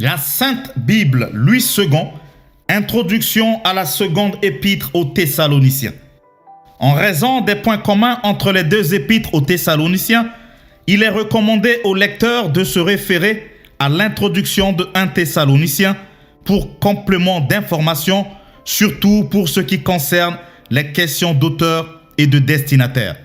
La Sainte Bible, Louis II, introduction à la seconde épître aux Thessaloniciens. En raison des points communs entre les deux épîtres aux Thessaloniciens, il est recommandé au lecteur de se référer à l'introduction de 1 Thessaloniciens pour complément d'information, surtout pour ce qui concerne les questions d'auteur et de destinataire.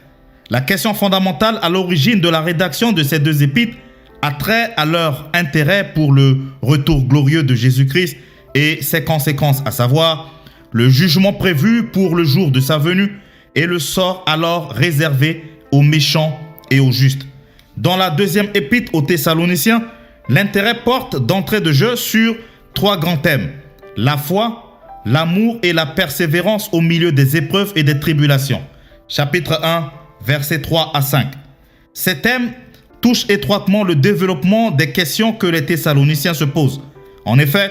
La question fondamentale à l'origine de la rédaction de ces deux épîtres a trait à leur intérêt pour le retour glorieux de Jésus-Christ et ses conséquences, à savoir le jugement prévu pour le jour de sa venue et le sort alors réservé aux méchants et aux justes. Dans la deuxième épître aux Thessaloniciens, l'intérêt porte d'entrée de jeu sur 3 grands thèmes: la foi, l'amour et la persévérance au milieu des épreuves et des tribulations. Chapitre 1, versets 3 à 5. Ces thèmes touchent étroitement le développement des questions que les Thessaloniciens se posent. En effet,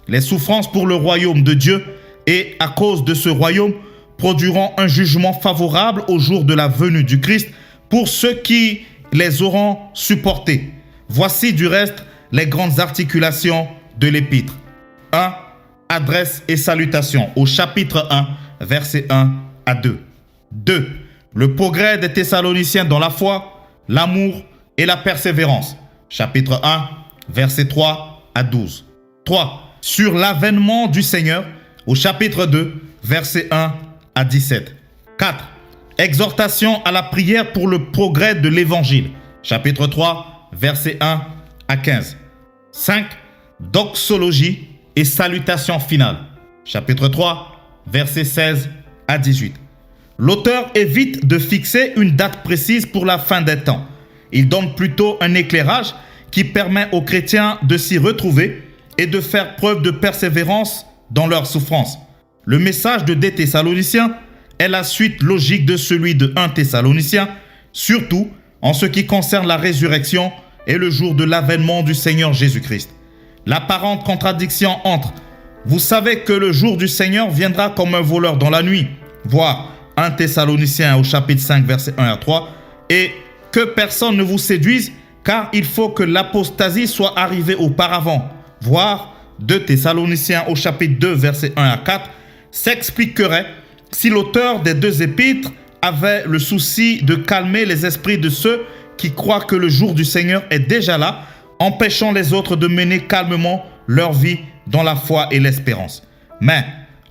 les souffrances pour le royaume de Dieu et à cause de ce royaume produiront un jugement favorable au jour de la venue du Christ pour ceux qui les auront supportés. Voici du reste les grandes articulations de l'épître. 1. Adresse et salutation au chapitre 1, versets 1 à 2. 2. Le progrès des Thessaloniciens dans la foi, l'amour et la persévérance. Chapitre 1, versets 3 à 12. 3. Sur l'avènement du Seigneur au chapitre 2, versets 1 à 17. 4. Exhortation à la prière pour le progrès de l'Évangile. Chapitre 3, versets 1 à 15. 5. Doxologie et salutation finale. Chapitre 3, versets 16 à 18. L'auteur évite de fixer une date précise pour la fin des temps. Il donne plutôt un éclairage qui permet aux chrétiens de s'y retrouver et de faire preuve de persévérance dans leurs souffrances. Le message de 2 Thessaloniciens est la suite logique de celui de 1 Thessaloniciens, surtout en ce qui concerne la résurrection et le jour de l'avènement du Seigneur Jésus-Christ. L'apparente contradiction entre « Vous savez que le jour du Seigneur viendra comme un voleur dans la nuit » voire 1 Thessaloniciens au chapitre 5, versets 1 à 3, et « Que personne ne vous séduise, car il faut que l'apostasie soit arrivée auparavant » voire 2 Thessaloniciens au chapitre 2, versets 1 à 4, s'expliquerait si l'auteur des deux épîtres avait le souci de calmer les esprits de ceux qui croient que le jour du Seigneur est déjà là, empêchant les autres de mener calmement leur vie dans la foi et l'espérance. Mais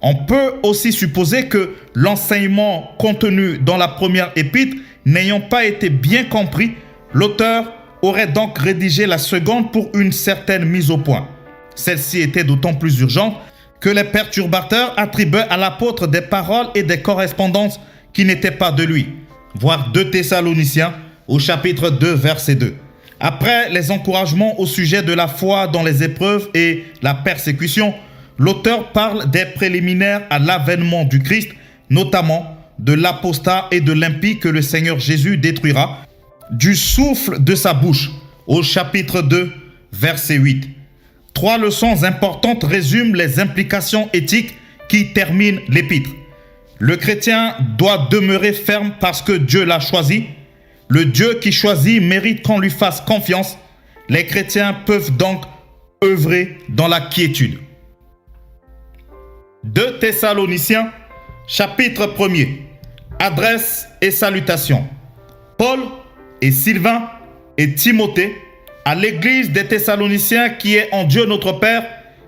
on peut aussi supposer que l'enseignement contenu dans la première épître n'ayant pas été bien compris, l'auteur aurait donc rédigé la seconde pour une certaine mise au point. Celle-ci était d'autant plus urgente que les perturbateurs attribuaient à l'apôtre des paroles et des correspondances qui n'étaient pas de lui. Voir 2 Thessaloniciens au chapitre 2, verset 2. Après les encouragements au sujet de la foi dans les épreuves et la persécution, l'auteur parle des préliminaires à l'avènement du Christ, notamment de l'apostat et de l'impie que le Seigneur Jésus détruira, du souffle de sa bouche, au chapitre 2, verset 8. 3 leçons importantes résument les implications éthiques qui terminent l'épître. Le chrétien doit demeurer ferme parce que Dieu l'a choisi. Le Dieu qui choisit mérite qu'on lui fasse confiance. Les chrétiens peuvent donc œuvrer dans la quiétude. 2 Thessaloniciens, chapitre 1er. Adresse et salutation. Paul et Sylvain et Timothée à l'église des Thessaloniciens qui est en Dieu notre Père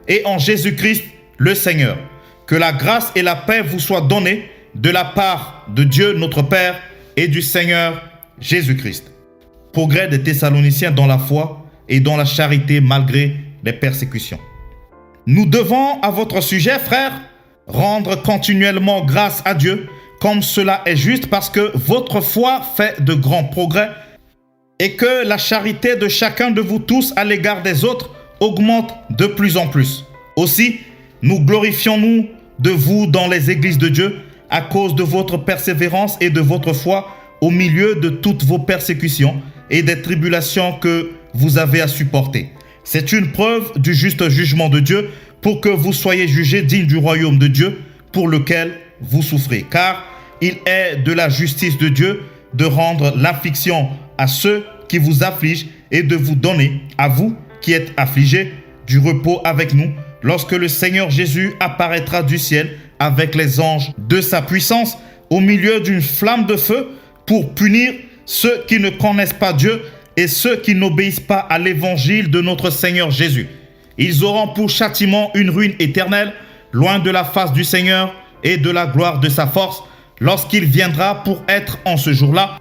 et en Jésus-Christ le Seigneur. Que la grâce et la paix vous soient données de la part de Dieu notre Père et du Seigneur Jésus-Christ. Progrès des Thessaloniciens dans la foi et dans la charité malgré les persécutions. Nous devons à votre sujet, frères, rendre continuellement grâce à Dieu, comme cela est juste, parce que votre foi fait de grands progrès et que la charité de chacun de vous tous à l'égard des autres augmente de plus en plus. Aussi, nous glorifions-nous de vous dans les églises de Dieu à cause de votre persévérance et de votre foi au milieu de toutes vos persécutions et des tribulations que vous avez à supporter. C'est une preuve du juste jugement de Dieu pour que vous soyez jugés dignes du royaume de Dieu pour lequel vous souffrez. Car il est de la justice de Dieu de rendre l'affliction à ceux qui vous affligent et de vous donner, à vous qui êtes affligés, du repos avec nous lorsque le Seigneur Jésus apparaîtra du ciel avec les anges de sa puissance au milieu d'une flamme de feu pour punir ceux qui ne connaissent pas Dieu et ceux qui n'obéissent pas à l'évangile de notre Seigneur Jésus. Ils auront pour châtiment une ruine éternelle, loin de la face du Seigneur et de la gloire de sa force, lorsqu'il viendra pour être en ce jour-là,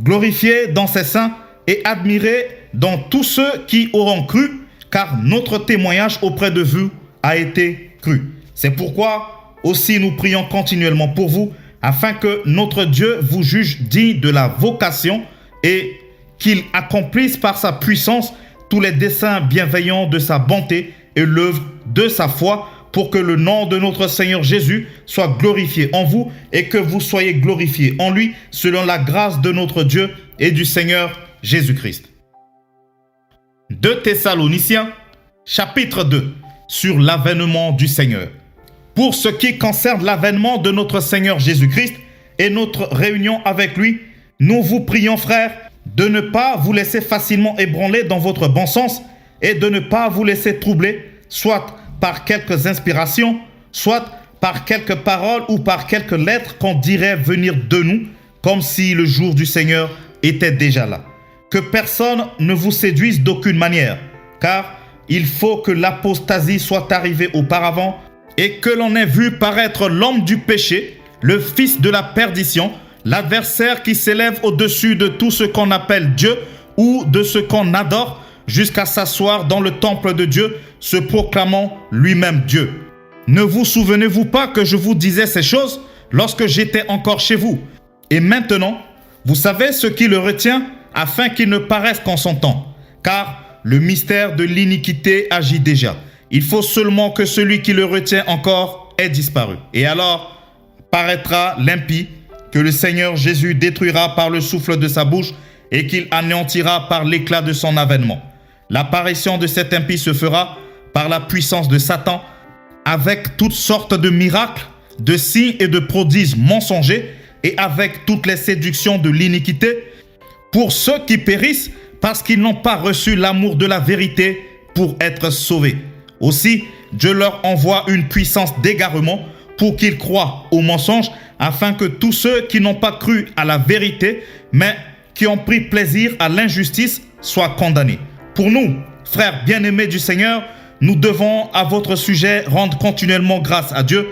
glorifié dans ses saints et admiré dans tous ceux qui auront cru, car notre témoignage auprès de vous a été cru. C'est pourquoi aussi nous prions continuellement pour vous, afin que notre Dieu vous juge digne de la vocation et qu'il accomplisse par sa puissance tous les desseins bienveillants de sa bonté et l'œuvre de sa foi, pour que le nom de notre Seigneur Jésus soit glorifié en vous et que vous soyez glorifiés en lui, selon la grâce de notre Dieu et du Seigneur Jésus-Christ. 2 Thessaloniciens, chapitre 2, sur l'avènement du Seigneur. Pour ce qui concerne l'avènement de notre Seigneur Jésus-Christ et notre réunion avec lui, nous vous prions, frères, de ne pas vous laisser facilement ébranler dans votre bon sens et de ne pas vous laisser troubler, soit par quelques inspirations, soit par quelques paroles ou par quelques lettres qu'on dirait venir de nous, comme si le jour du Seigneur était déjà là. Que personne ne vous séduise d'aucune manière, car il faut que l'apostasie soit arrivée auparavant et que l'on ait vu paraître l'homme du péché, le fils de la perdition, l'adversaire qui s'élève au-dessus de tout ce qu'on appelle Dieu ou de ce qu'on adore, jusqu'à s'asseoir dans le temple de Dieu, se proclamant lui-même Dieu. Ne vous souvenez-vous pas que je vous disais ces choses lorsque j'étais encore chez vous? Et maintenant, vous savez ce qui le retient, afin qu'il ne paraisse qu'en son temps. Car le mystère de l'iniquité agit déjà. Il faut seulement que celui qui le retient encore ait disparu. Et alors paraîtra l'impie, que le Seigneur Jésus détruira par le souffle de sa bouche et qu'il anéantira par l'éclat de son avènement. L'apparition de cet impie se fera par la puissance de Satan, avec toutes sortes de miracles, de signes et de prodiges mensongers, et avec toutes les séductions de l'iniquité, pour ceux qui périssent parce qu'ils n'ont pas reçu l'amour de la vérité pour être sauvés. Aussi, Dieu leur envoie une puissance d'égarement pour qu'ils croient au mensonge, afin que tous ceux qui n'ont pas cru à la vérité, mais qui ont pris plaisir à l'injustice, soient condamnés. Pour nous, frères bien-aimés du Seigneur, nous devons à votre sujet rendre continuellement grâce à Dieu,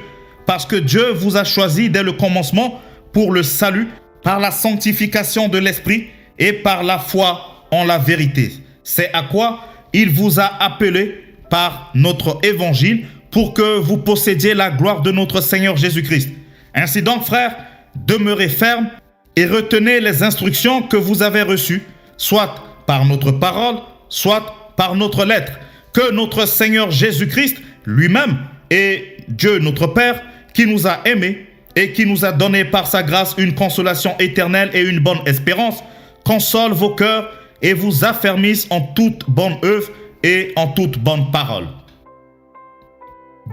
parce que Dieu vous a choisi dès le commencement pour le salut, par la sanctification de l'Esprit et par la foi en la vérité. C'est à quoi il vous a appelé par notre évangile, pour que vous possédiez la gloire de notre Seigneur Jésus-Christ. Ainsi donc, frères, demeurez fermes et retenez les instructions que vous avez reçues, soit par notre parole, soit par notre lettre, que notre Seigneur Jésus-Christ lui-même et Dieu notre Père, qui nous a aimés et qui nous a donné par sa grâce une consolation éternelle et une bonne espérance, console vos cœurs et vous affermisse en toute bonne œuvre et en toute bonne parole.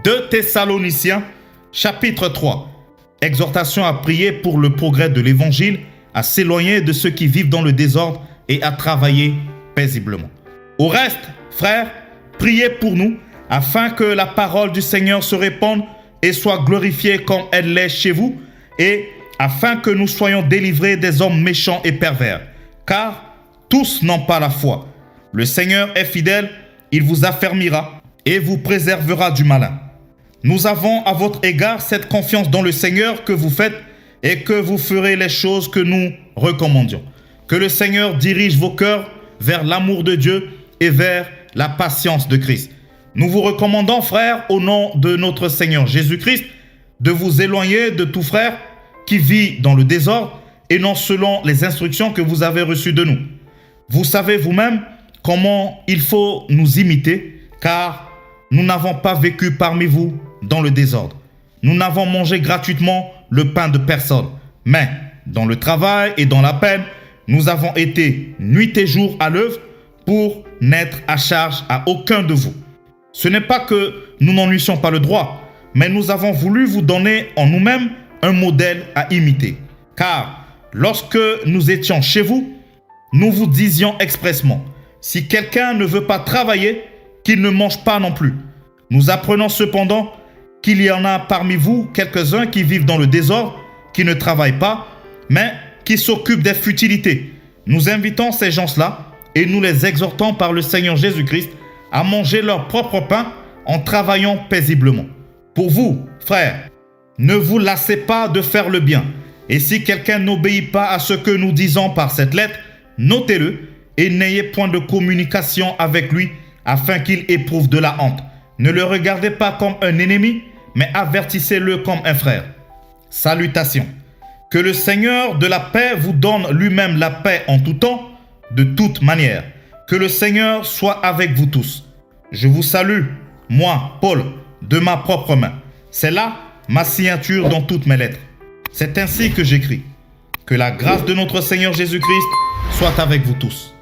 2 Thessaloniciens, chapitre 3. Exhortation à prier pour le progrès de l'évangile, à s'éloigner de ceux qui vivent dans le désordre et à travailler paisiblement. Au reste, frères, priez pour nous, afin que la parole du Seigneur se répande et soit glorifiée comme elle l'est chez vous, et afin que nous soyons délivrés des hommes méchants et pervers. Car tous n'ont pas la foi. Le Seigneur est fidèle, il vous affermira et vous préservera du malin. Nous avons à votre égard cette confiance dans le Seigneur que vous faites et que vous ferez les choses que nous recommandions. Que le Seigneur dirige vos cœurs vers l'amour de Dieu et vers la patience de Christ. Nous vous recommandons, frères, au nom de notre Seigneur Jésus-Christ, de vous éloigner de tout frère qui vit dans le désordre et non selon les instructions que vous avez reçues de nous. Vous savez vous-même comment il faut nous imiter, car nous n'avons pas vécu parmi vous dans le désordre. Nous n'avons mangé gratuitement le pain de personne, mais dans le travail et dans la peine, nous avons été nuit et jour à l'œuvre pour n'être à charge à aucun de vous. Ce n'est pas que nous n'en eussions pas le droit, mais nous avons voulu vous donner en nous-mêmes un modèle à imiter. Car lorsque nous étions chez vous, nous vous disions expressement, si quelqu'un ne veut pas travailler, qu'ils ne mangent pas non plus. Nous apprenons cependant qu'il y en a parmi vous quelques-uns qui vivent dans le désordre, qui ne travaillent pas, mais qui s'occupent des futilités. Nous invitons ces gens-là et nous les exhortons par le Seigneur Jésus-Christ à manger leur propre pain en travaillant paisiblement. Pour vous, frères, ne vous lassez pas de faire le bien. Et si quelqu'un n'obéit pas à ce que nous disons par cette lettre, notez-le et n'ayez point de communication avec lui afin qu'il éprouve de la honte. Ne le regardez pas comme un ennemi, mais avertissez-le comme un frère. Salutations. Que le Seigneur de la paix vous donne lui-même la paix en tout temps, de toute manière. Que le Seigneur soit avec vous tous. Je vous salue, moi, Paul, de ma propre main. C'est là ma signature dans toutes mes lettres. C'est ainsi que j'écris. Que la grâce de notre Seigneur Jésus-Christ soit avec vous tous.